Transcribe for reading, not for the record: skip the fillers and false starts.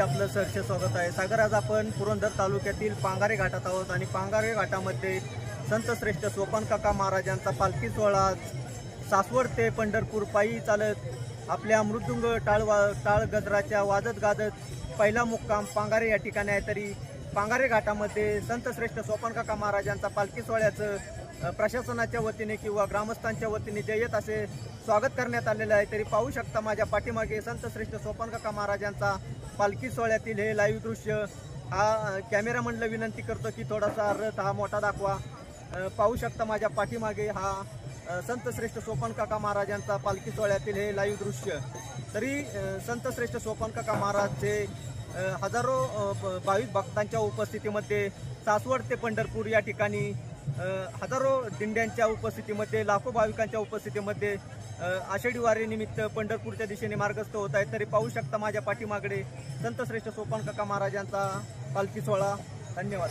आपलं सहर्ष स्वागत आहे। सागर, आज आपण पुरंदर तालुक्यातील पांगारे घाटात आहोत आणि पांगारे घाटामध्ये संत श्रेष्ठ सोपानकाका महाराजांचा पालखी सोहळा सासवड ते पंढरपूर पायी चालत आपल्या मृदुंग टाळ गजराच्या वाजत गाजत पहिला मुक्काम पांगारे या ठिकाणी आहे। तरी पांगारे घाटामध्ये संत श्रेष्ठ सोपानकाका महाराजांचा पालखी सोहळ्याचं प्रशासनाच्या वतीने किंवा ग्रामस्थांच्या वतीने जय्यत असे स्वागत करण्यात आलेलं आहे। तरी पाहू शकता माझ्या पाठीमागे संत श्रेष्ठ सोपानकाका महाराजांचा पालखी सोहळ्यातील हे लाईव्ह दृश्य। हा कॅमेरामनला विनंती करतो की थोडासा रथ हा मोठा दाखवा। पाहू शकता माझ्या पाठीमागे हा संत श्रेष्ठ सोपानकाका महाराजांचा पालखी सोहळ्यातील हे लाईव्ह दृश्य। तरी संत श्रेष्ठ सोपानकाका महाराजचे हजारो भाविक भक्तांच्या उपस्थितीमध्ये सासवड ते पंढरपूर या ठिकाणी हजारो दिंड्यांच्या उपस्थितीमध्ये लाखो भाविकांच्या उपस्थितीमध्ये आषाढी वारीनिमित्त पंढरपूरच्या दिशेने मार्गस्थ होत आहे। तरी पाहू शकता माझ्या पाठीमागे संत श्रेष्ठ सोपानकाका महाराजांचा पालखी सोहळा। धन्यवाद।